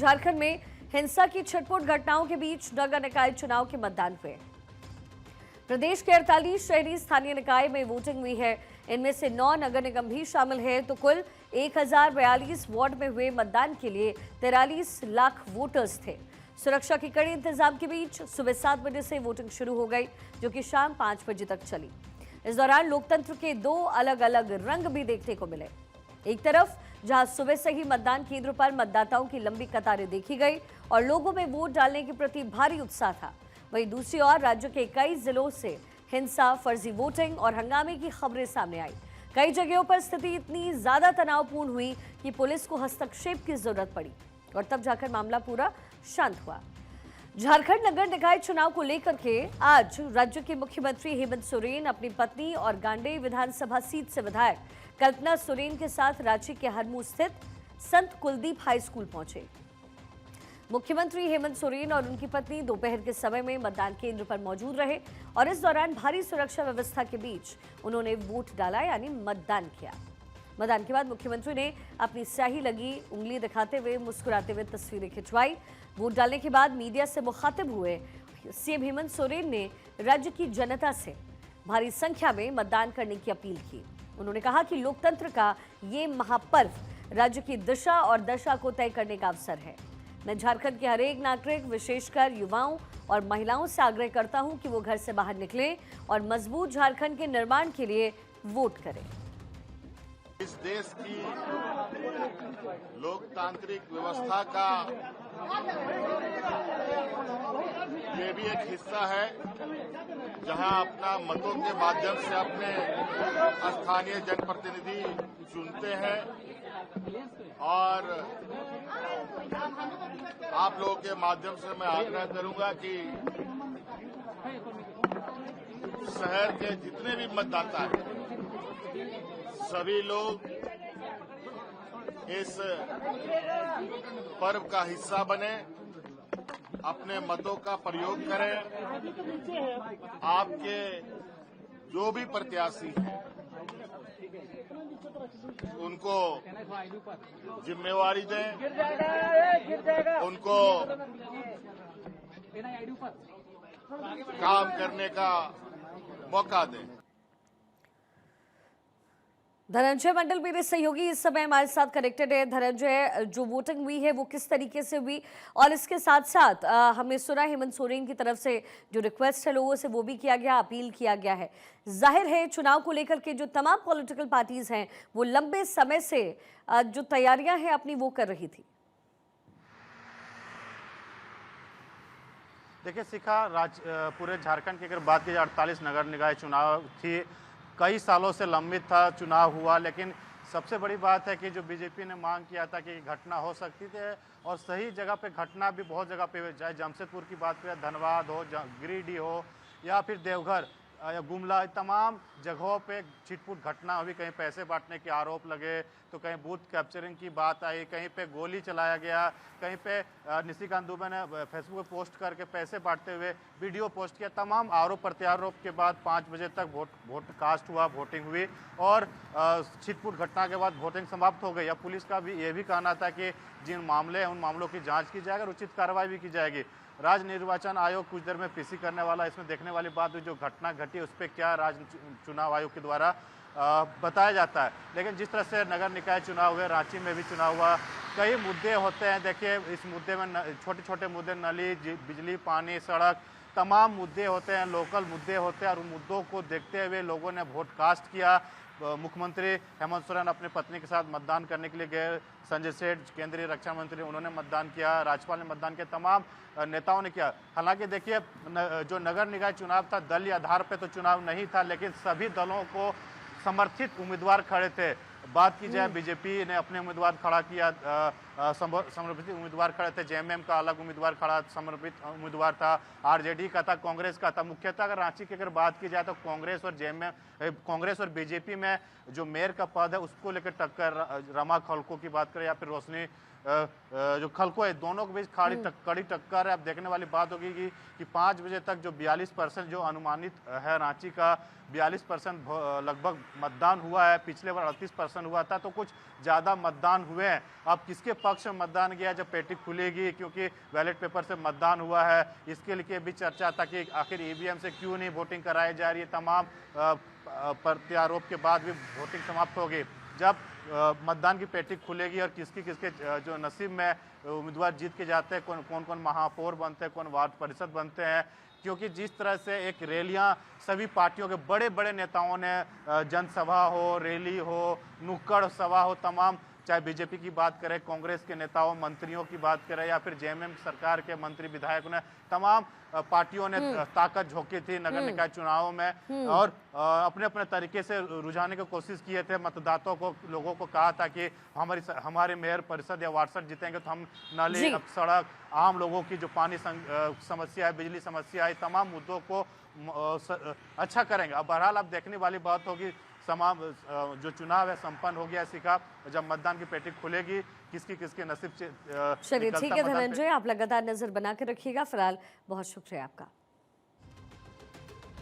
झारखंड में हिंसा की छिटपुट घटनाओं के बीच नगर निकाय चुनाव के मतदान हुए। प्रदेश के 48 शहरी स्थानीय निकाय में वोटिंग हुई है। इनमें से 9 नगर निगम भी शामिल है। तो कुल 1042 वार्ड में हुए मतदान के लिए 43 लाख वोटर्स थे। सुरक्षा के कड़े इंतजाम के बीच सुबह 7 बजे से वोटिंग शुरू हो गई, जो कि शाम 5 बजे तक चली। इस दौरान लोकतंत्र के 2 अलग अलग रंग भी देखने को मिले। एक तरफ जहां सुबह से ही मतदान केंद्र पर मतदाताओं की लंबी कतारें देखी गई और लोगों में वोट डालने के प्रति भारी उत्साह था, वहीं दूसरी ओर राज्य के कई जिलों से हिंसा, फर्जी वोटिंग और हंगामे की खबरें सामने आई। कई जगहों पर स्थिति इतनी ज्यादा तनावपूर्ण हुई कि पुलिस को हस्तक्षेप की जरूरत पड़ी और तब जाकर मामला पूरा शांत हुआ। झारखंड नगर निकाय चुनाव को लेकर के आज राज्य के मुख्यमंत्री हेमंत सोरेन अपनी पत्नी और गांडेय विधानसभा सीट से विधायक कल्पना सोरेन के साथ रांची के हरमू स्थित संत कुलदीप हाई स्कूल पहुंचे। मुख्यमंत्री हेमंत सोरेन और उनकी पत्नी दोपहर के समय में मतदान केंद्र पर मौजूद रहे और इस दौरान भारी सुरक्षा व्यवस्था के बीच उन्होंने वोट डाला, यानी मतदान किया। मतदान के बाद मुख्यमंत्री ने अपनी स्याही लगी उंगली दिखाते हुए मुस्कुराते हुए तस्वीरें खिंचवाई। वोट डालने के बाद मीडिया से मुखातिब हुए सीएम हेमंत सोरेन ने राज्य की जनता से भारी संख्या में मतदान करने की अपील की। उन्होंने कहा कि लोकतंत्र का ये महापर्व राज्य की दिशा और दशा को तय करने का अवसर है। मैं झारखंड के हर एक नागरिक, विशेषकर युवाओं और महिलाओं से आग्रह करता हूं कि वो घर से बाहर निकलें और मजबूत झारखंड के निर्माण के लिए वोट करें। इस देश की लोकतांत्रिक व्यवस्था का ये भी एक हिस्सा है जहां अपना मतों के माध्यम से अपने स्थानीय जनप्रतिनिधि चुनते हैं और आप लोगों के माध्यम से मैं आग्रह करूंगा कि शहर के जितने भी मतदाता हैं सभी लोग इस पर्व का हिस्सा बने, अपने मतों का प्रयोग करें। आपके जो भी प्रत्याशी हैं उनको जिम्मेवारी दें, उनको काम करने का मौका दें। धनंजय मंडल मेरे सहयोगी इस समय हमारे साथ कनेक्टेड है। धनंजय, जो वोटिंग हुई है वो किस तरीके से हुई, और इसके साथ साथ हमने सुना हेमंत सोरेन की तरफ से जो रिक्वेस्ट है लोगों से वो भी किया गया, अपील किया गया है। जाहिर है चुनाव को लेकर के जो तमाम पॉलिटिकल पार्टीज हैं वो लंबे समय से जो तैयारियां हैं अपनी वो कर रही थी। देखिए शिखा, पूरे झारखंड की अगर बात की जाए 48 नगर निकाय चुनाव थी, कई सालों से लंबित था, चुनाव हुआ, लेकिन सबसे बड़ी बात है कि जो बीजेपी ने मांग किया था कि घटना हो सकती थी और सही जगह पे घटना भी बहुत जगह पे, चाहे जमशेदपुर की बात करें, धनबाद हो, गिरिडीह हो या फिर देवघर या गुमला, तमाम जगहों पे छिटपुट घटना हुई। कहीं पैसे बांटने के आरोप लगे तो कहीं बूथ कैप्चरिंग की बात आई, कहीं पे गोली चलाया गया, कहीं पे निशिकांत दुबे ने फेसबुक पे पोस्ट करके पैसे बांटते हुए वीडियो पोस्ट किया। तमाम आरोप प्रत्यारोप के बाद 5 बजे तक वोट कास्ट हुआ, वोटिंग हुई और छिटपुट घटना के बाद वोटिंग समाप्त हो गई। अब पुलिस का भी ये भी कहना था कि जिन मामले हैं उन मामलों की जाँच की जाएगी और उचित कार्रवाई भी की जाएगी। राज्य निर्वाचन आयोग कुछ देर में पीसी करने वाला, इसमें देखने वाली बात हुई जो घटना घटी उस पर क्या राज्य चुनाव आयोग के द्वारा बताया जाता है। लेकिन जिस तरह से नगर निकाय चुनाव हुए, रांची में भी चुनाव हुआ, कई मुद्दे होते हैं। देखिए इस मुद्दे में छोटे छोटे मुद्दे, नली, बिजली, पानी, सड़क, तमाम मुद्दे होते हैं, लोकल मुद्दे होते हैं और उन मुद्दों को देखते हुए लोगों ने वोट कास्ट किया। मुख्यमंत्री हेमंत सोरेन अपनी पत्नी के साथ मतदान करने के लिए गए, संजय सेठ केंद्रीय रक्षा मंत्री उन्होंने मतदान किया, राज्यपाल ने मतदान किया, तमाम नेताओं ने किया। हालांकि देखिए जो नगर निकाय चुनाव था दलीय आधार पे तो चुनाव नहीं था, लेकिन सभी दलों को समर्थित उम्मीदवार खड़े थे। बात की जाए बीजेपी ने अपने उम्मीदवार खड़ा किया, समर्पित उम्मीदवार खड़े थे, जेएमएम का अलग उम्मीदवार खड़ा समर्पित उम्मीदवार था, आरजेडी का था, कांग्रेस का था। मुख्यतः अगर रांची की अगर बात की जाए तो कांग्रेस और बीजेपी में जो मेयर का पद है उसको लेकर टक्कर, रमा खलको की बात करें या फिर रोशनी जो खलको है, दोनों के बीच कड़ी टक्कर है। अब देखने वाली बात होगी कि 5 बजे तक जो 42% जो अनुमानित है रांची का 42% लगभग मतदान हुआ है। पिछले बार 38% हुआ था, तो कुछ ज़्यादा मतदान हुए हैं। अब किसके पक्ष में मतदान किया जब पेटी खुलेगी, क्योंकि बैलेट पेपर से मतदान हुआ है। इसके लिए भी चर्चा था कि आखिर ईवीएम से क्यों नहीं वोटिंग कराई जा रही है। तमाम प्रत्यारोप के बाद भी वोटिंग समाप्त होगी। जब मतदान की पेटी खुलेगी और किसके जो नसीब में उम्मीदवार जीत के जाते हैं, कौन कौन महापौर बनते हैं, कौन वार्ड परिषद बनते हैं, क्योंकि जिस तरह से एक रैलियां सभी पार्टियों के बड़े बड़े नेताओं ने, जनसभा हो, रैली हो, नुक्कड़ सभा हो, तमाम, चाहे बीजेपी की बात करें, कांग्रेस के नेताओं मंत्रियों की बात करें या फिर जेएमएम सरकार के मंत्री विधायकों ने, तमाम पार्टियों ने ताकत झोंकी थी नगर निकाय चुनावों में और अपने अपने तरीके से रुझाने की कोशिश किए थे। मतदाताओं को, लोगों को कहा था कि हमारे मेयर परिषद या वार्ड जीतेंगे तो हम नाली, सड़क, आम लोगों की जो पानी समस्या है, बिजली समस्या है, तमाम मुद्दों को अच्छा करेंगे। अब बहरहाल अब देखने वाली बात होगी, जो चुनाव है संपन्न हो गया इसी का, जब मतदान की पेटी खुलेगी किसकी नसीब से। चलिए ठीक है धनंजय, आप लगातार नजर बना के रखिएगा। फिलहाल बहुत शुक्रिया आपका।